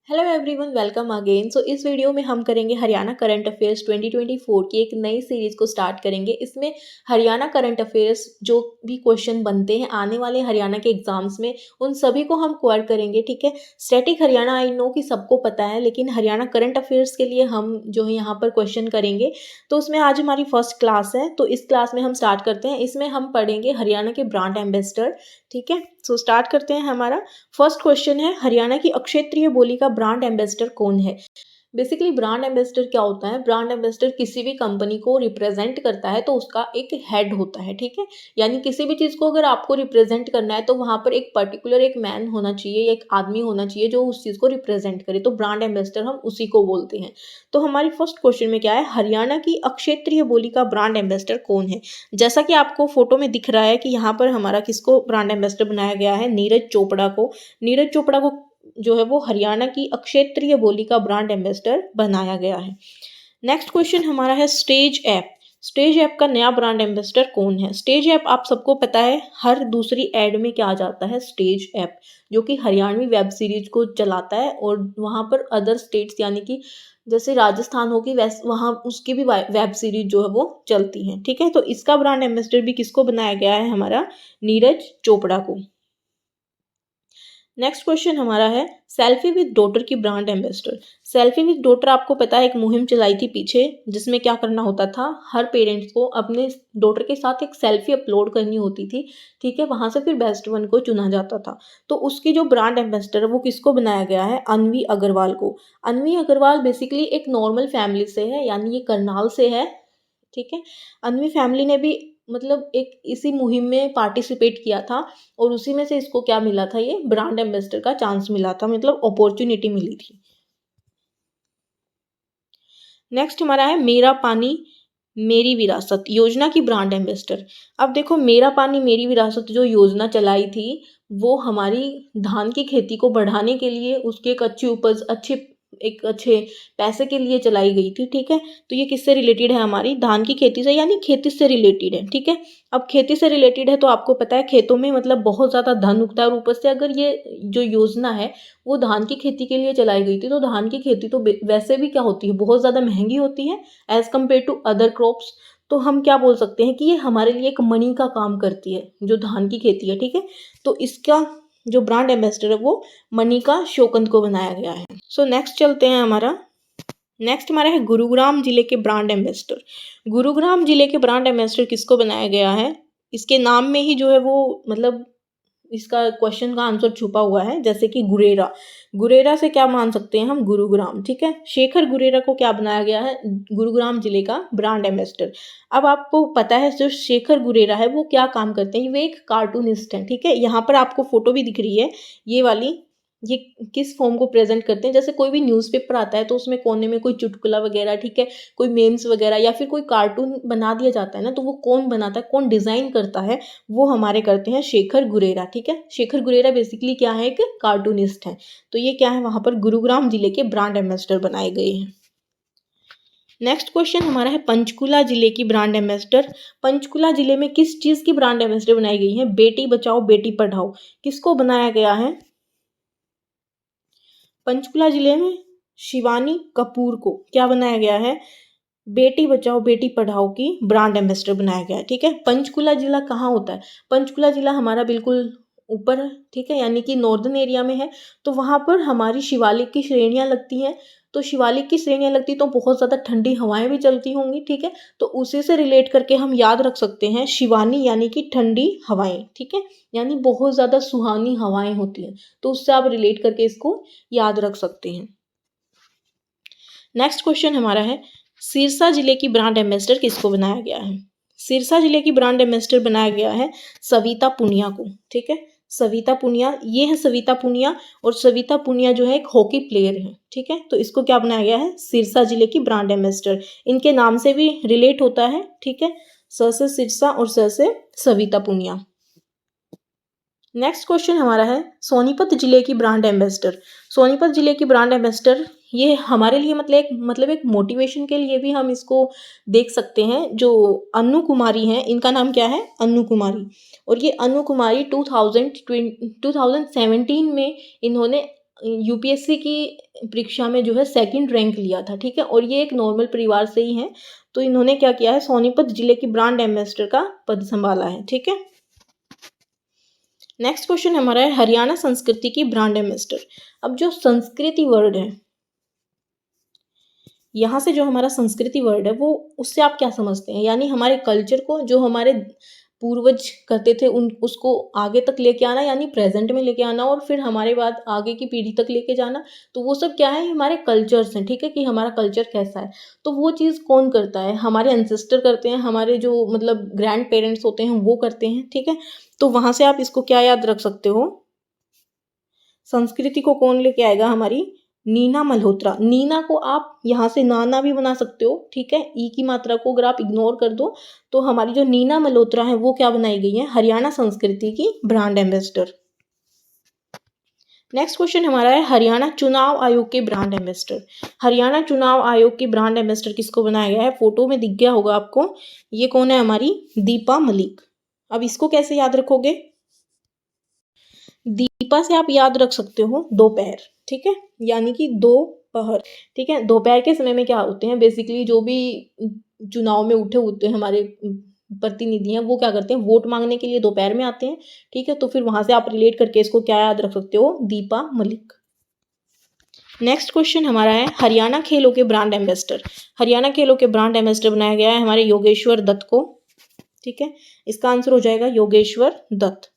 Hello everyone, welcome again. इस video में हम करेंगे हरियाणा करंट अफेयर्स 2024 की एक नई सीरीज को स्टार्ट करेंगे। इसमें हरियाणा करंट अफेयर्स जो भी क्वेश्चन बनते हैं आने वाले हरियाणा के एग्जाम्स में, उन सभी को हम कवर करेंगे। ठीक है, स्टैटिक हरियाणा आई नो कि सबको पता है, लेकिन हरियाणा करंट अफेयर्स के लिए हम जो है यहाँ पर क्वेश्चन करेंगे। तो उसमें आज हमारी फर्स्ट क्लास है, तो इस क्लास में हम स्टार्ट करते हैं। इसमें हम पढ़ेंगे हरियाणा के ब्रांड एम्बेसडर। ठीक है, स्टार्ट करते हैं। हमारा फर्स्ट क्वेश्चन है, हरियाणा की अक्षेत्रीय बोली का ब्रांड एम्बेसडर कौन है। बेसिकली ब्रांड एम्बेसडर क्या होता है? ब्रांड एम्बेसडर किसी भी कंपनी को रिप्रेजेंट करता है, तो उसका एक हेड होता है। ठीक है, यानी किसी भी चीज़ को अगर आपको रिप्रेजेंट करना है तो वहाँ पर एक पर्टिकुलर एक मैन होना चाहिए, एक आदमी होना चाहिए जो उस चीज़ को रिप्रेजेंट करे। तो ब्रांड एम्बेसडर हम उसी को बोलते हैं। तो हमारी फर्स्ट क्वेश्चन में क्या है, हरियाणा की अक्षेत्रीय बोली का ब्रांड एम्बेसडर कौन है। जैसा कि आपको फोटो में दिख रहा है कि यहाँ पर हमारा किसको ब्रांड एम्बेसडर बनाया गया है, नीरज चोपड़ा को। नीरज चोपड़ा को जो है वो हरियाणा की अक्षेत्रीय बोली का ब्रांड एम्बेसडर बनाया गया है। नेक्स्ट क्वेश्चन हमारा है, स्टेज ऐप। स्टेज ऐप का नया ब्रांड एम्बेसडर कौन है। स्टेज ऐप आप सबको पता है, हर दूसरी एड में क्या आ जाता है, स्टेज ऐप, जो कि हरियाणवी वेब सीरीज को चलाता है। और वहाँ पर अदर स्टेट्स यानी कि जैसे राजस्थान होगी वैसे वहाँ उसकी भी वेब सीरीज जो है वो चलती है। ठीक है, तो इसका ब्रांड एम्बेसडर भी किसको बनाया गया है, हमारा नीरज चोपड़ा को। नेक्स्ट क्वेश्चन हमारा है, सेल्फी विद डॉटर की brand ambassador. Selfie with daughter आपको पता है, एक मुहिम चलाई थी पीछे, जिसमें क्या करना होता था, हर पेरेंट्स को अपने डॉटर के साथ एक सेल्फी अपलोड करनी होती थी। ठीक है, वहां से फिर बेस्ट वन को चुना जाता था। तो उसकी जो ब्रांड एम्बेसडर है वो किसको बनाया गया है, अनवी अग्रवाल को। अनवी अग्रवाल बेसिकली एक नॉर्मल फैमिली से है, यानी ये करनाल से है। ठीक है, अनवी फैमिली ने भी मतलब एक इसी मुहिम में पार्टिसिपेट किया था, और उसी में से इसको क्या मिला था, ये ब्रांड एम्बेसडर का चांस मिला था, मतलब अपॉर्चुनिटी मिली थी। नेक्स्ट हमारा है, मेरा पानी मेरी विरासत योजना की ब्रांड एम्बेसडर। अब देखो, मेरा पानी मेरी विरासत जो योजना चलाई थी, वो हमारी धान की खेती को बढ़ाने के लिए, उसकी एक अच्छी उपज, अच्छे पैसे के लिए चलाई गई थी। ठीक है, तो ये किससे रिलेटेड है, हमारी धान की खेती से, यानी खेती से रिलेटेड है। ठीक है, अब खेती से रिलेटेड है तो आपको पता है खेतों में मतलब बहुत ज़्यादा धन उगता है, और ऊपर से अगर ये जो योजना है वो धान की खेती के लिए चलाई गई थी, तो धान की खेती तो वैसे भी क्या होती है, बहुत ज़्यादा महंगी होती है as compare to other crops. तो हम क्या बोल सकते हैं कि ये हमारे लिए एक मनी का काम करती है, जो धान की खेती है। ठीक है, तो इसका जो ब्रांड एम्बेसडर है वो मनिका शोकंद को बनाया गया है। नेक्स्ट चलते हैं नेक्स्ट हमारा है, गुरुग्राम जिले के ब्रांड एम्बेसडर। गुरुग्राम जिले के ब्रांड एम्बेसडर किसको बनाया गया है। इसके नाम में ही जो है वो मतलब इसका क्वेश्चन का आंसर छुपा हुआ है, जैसे कि गुरेरा। गुरेरा से क्या मान सकते हैं हम, गुरुग्राम। ठीक है, शेखर गुरेरा को क्या बनाया गया है, गुरुग्राम जिले का ब्रांड एम्बेसडर। अब आपको पता है जो शेखर गुरेरा है वो क्या काम करते हैं, वे एक कार्टूनिस्ट हैं। ठीक है, यहाँ पर आपको फोटो भी दिख रही है, ये वाली, ये किस फॉर्म को प्रेजेंट करते हैं, जैसे कोई भी न्यूज़पेपर आता है तो उसमें कोने में कोई चुटकुला वगैरह, ठीक है, कोई मेम्स वगैरह या फिर कोई कार्टून बना दिया जाता है ना, तो वो कौन बनाता है, कौन डिज़ाइन करता है, वो हमारे करते हैं शेखर गुरेरा। ठीक है, शेखर गुरेरा बेसिकली क्या है, एक कार्टूनिस्ट है। तो ये क्या है, वहाँ पर गुरुग्राम जिले के ब्रांड एम्बेसडर बनाए गए हैं। नेक्स्ट क्वेश्चन हमारा है, पंचकुला जिले की ब्रांड एम्बेसडर। पंचकुला जिले में किस चीज़ की ब्रांड एम्बेसडर बनाई गई है, बेटी बचाओ बेटी पढ़ाओ। किसको बनाया गया है, पंचकुला जिले में शिवानी कपूर को क्या बनाया गया है, बेटी बचाओ बेटी पढ़ाओ की ब्रांड एम्बेसडर बनाया गया है। ठीक है, पंचकुला जिला कहाँ होता है, पंचकुला जिला हमारा बिल्कुल ऊपर है। ठीक है, यानी कि नॉर्दर्न एरिया में है, तो वहाँ पर हमारी शिवालिक की श्रेणियाँ लगती हैं। तो शिवालिक की श्रेणियाँ लगती तो बहुत ज़्यादा ठंडी हवाएं भी चलती होंगी। ठीक है, तो उसी से रिलेट करके हम याद रख सकते हैं शिवानी, यानी कि ठंडी हवाएं। ठीक है, यानी बहुत ज़्यादा सुहानी हवाएं होती हैं, तो उससे आप रिलेट करके इसको याद रख सकते हैं। नेक्स्ट क्वेश्चन हमारा है, सिरसा जिले की ब्रांड एम्बेसडर किसको बनाया गया है। सिरसा जिले की ब्रांड एम्बेसडर बनाया गया है सविता पुनिया को। ठीक है, सविता पुनिया, ये है सविता पुनिया, और सविता पुनिया जो है एक हॉकी प्लेयर है। ठीक है, तो इसको क्या बनाया गया है, सिरसा जिले की ब्रांड एम्बेसडर। इनके नाम से भी रिलेट होता है। ठीक है, स से सिरसा और स से सविता पुनिया। नेक्स्ट क्वेश्चन हमारा है, सोनीपत जिले की ब्रांड एम्बेसडर। सोनीपत जिले की ब्रांड एम्बेसडर, ये हमारे लिए मतलब एक मोटिवेशन के लिए भी हम इसको देख सकते हैं। जो अनु कुमारी हैं, इनका नाम क्या है, अनु कुमारी। और ये अनु कुमारी 2017 में इन्होंने यूपीएससी की परीक्षा में जो है सेकंड रैंक लिया था, ठीक है, और ये एक नॉर्मल परिवार से ही हैं। तो इन्होंने क्या किया है, सोनीपत जिले की ब्रांड एम्बेसडर का पद संभाला है, ठीक है। नेक्स्ट क्वेश्चन हमारा है हरियाणा संस्कृति की ब्रांड एम्बेसडर। अब जो संस्कृति वर्ड है, यहाँ से जो हमारा संस्कृति वर्ड है वो, उससे आप क्या समझते हैं, यानी हमारे कल्चर को, जो हमारे पूर्वज करते थे उन उसको आगे तक लेके आना, यानी प्रेजेंट में लेके आना, और फिर हमारे बाद आगे की पीढ़ी तक लेके जाना। तो वो सब क्या है, हमारे कल्चर्स हैं, ठीक है, कि हमारा कल्चर कैसा है। तो वो चीज़ कौन करता है, हमारे एंसेस्टर करते हैं, हमारे जो मतलब ग्रैंड पेरेंट्स होते हैं वो करते हैं, ठीक है। तो वहाँ से आप इसको क्या याद रख सकते हो, संस्कृति को कौन लेके आएगा, हमारी नीना मल्होत्रा। नीना को आप यहाँ से नाना भी बना सकते हो, ठीक है। ई की मात्रा को अगर आप इग्नोर कर दो तो हमारी जो नीना मल्होत्रा है वो क्या बनाई गई है, हरियाणा संस्कृति की ब्रांड एम्बेसडर। नेक्स्ट क्वेश्चन हमारा है हरियाणा चुनाव आयोग के ब्रांड एम्बेसडर। हरियाणा चुनाव आयोग की ब्रांड एम्बेसडर किसको बनाया गया है, फोटो में दिख गया होगा आपको, ये कौन है, हमारी दीपा मलिक। अब इसको कैसे याद रखोगे, दीपा से आप याद रख सकते हो दोपहर, ठीक है, यानी कि दोपहर, ठीक है। दोपहर के समय में क्या होते हैं, बेसिकली जो भी चुनाव में उठे होते हैं हमारे प्रतिनिधि हैं, वो क्या करते हैं, वोट मांगने के लिए दोपहर में आते हैं, ठीक है। तो फिर वहां से आप रिलेट करके इसको क्या याद रख सकते हो, दीपा मलिक। नेक्स्ट क्वेश्चन हमारा है हरियाणा खेलों के ब्रांड एम्बेसडर। हरियाणा खेलों के ब्रांड एम्बेसडर बनाया गया है हमारे योगेश्वर दत्त को, ठीक है। इसका आंसर हो जाएगा योगेश्वर दत्त।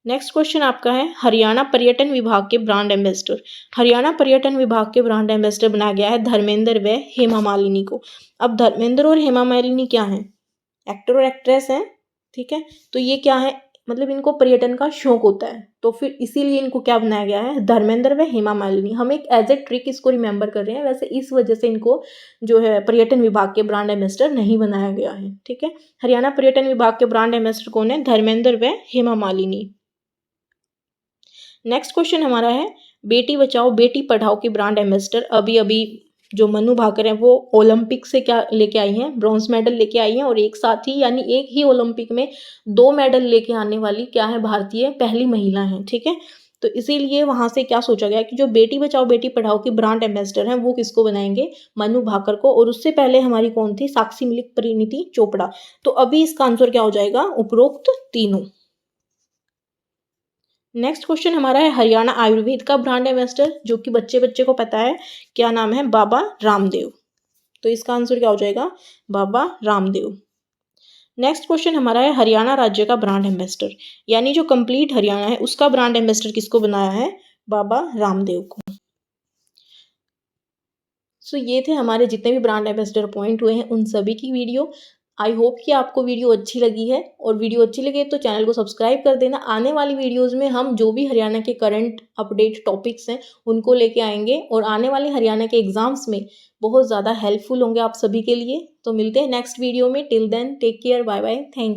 नेक्स्ट क्वेश्चन आपका है हरियाणा पर्यटन विभाग के ब्रांड एम्बेसडर। हरियाणा पर्यटन विभाग के ब्रांड एम्बेसडर बनाया गया है धर्मेंद्र व हेमा मालिनी को। अब धर्मेंद्र और हेमा मालिनी क्या हैं, एक्टर और एक्ट्रेस हैं, ठीक है। तो ये क्या है, मतलब इनको पर्यटन का शौक होता है, तो फिर इसीलिए इनको क्या बनाया गया है, धर्मेंद्र व हेमा मालिनी। हम एक एज ए ट्रिक इसको रिमेंबर कर रहे हैं, वैसे इस वजह से इनको जो है पर्यटन विभाग के ब्रांड एम्बेसडर नहीं बनाया गया है, ठीक है। हरियाणा पर्यटन विभाग के ब्रांड एम्बेसडर कौन है, धर्मेंद्र व हेमा मालिनी। नेक्स्ट क्वेश्चन हमारा है बेटी बचाओ बेटी पढ़ाओ की ब्रांड एम्बेसडर। अभी अभी जो मनु भाकर हैं वो ओलंपिक से क्या लेके आई हैं, ब्रॉन्ज मेडल लेके आई हैं, और एक साथ ही यानी एक ही ओलंपिक में 2 मेडल लेके आने वाली क्या है, भारतीय पहली महिला हैं, ठीक है। तो इसीलिए वहां से क्या सोचा गया कि जो बेटी बचाओ बेटी पढ़ाओ की ब्रांड एम्बेसडर हैं वो किसको बनाएंगे, मनु भाकर को। और उससे पहले हमारी कौन थी, साक्षी मलिक, परिणीति चोपड़ा। तो अभी इसका आंसर क्या हो जाएगा, उपरोक्त तीनों। नेक्स्ट क्वेश्चन हमारा है हरियाणा आयुर्वेद का ब्रांड एम्बेसडर, जो कि बच्चे बच्चे को पता है, क्या नाम है, बाबा रामदेव। तो इसका आंसर क्या हो जाएगा, बाबा रामदेव। नेक्स्ट क्वेश्चन हमारा है हरियाणा राज्य का ब्रांड एम्बेसडर, यानी जो कंप्लीट हरियाणा है उसका ब्रांड एम्बेसडर किसको बनाया है, बाबा रामदेव को। सो ये थे हमारे जितने भी ब्रांड एम्बेसडर पॉइंट हुए हैं उन सभी की वीडियो। आई होप कि आपको वीडियो अच्छी लगी है, और वीडियो अच्छी लगे तो चैनल को सब्सक्राइब कर देना। आने वाली वीडियोस में हम जो भी हरियाणा के करंट अपडेट टॉपिक्स हैं उनको लेके आएंगे, और आने वाले हरियाणा के एग्जाम्स में बहुत ज़्यादा हेल्पफुल होंगे आप सभी के लिए। तो मिलते हैं नेक्स्ट वीडियो में, till then take care, bye bye, thank you.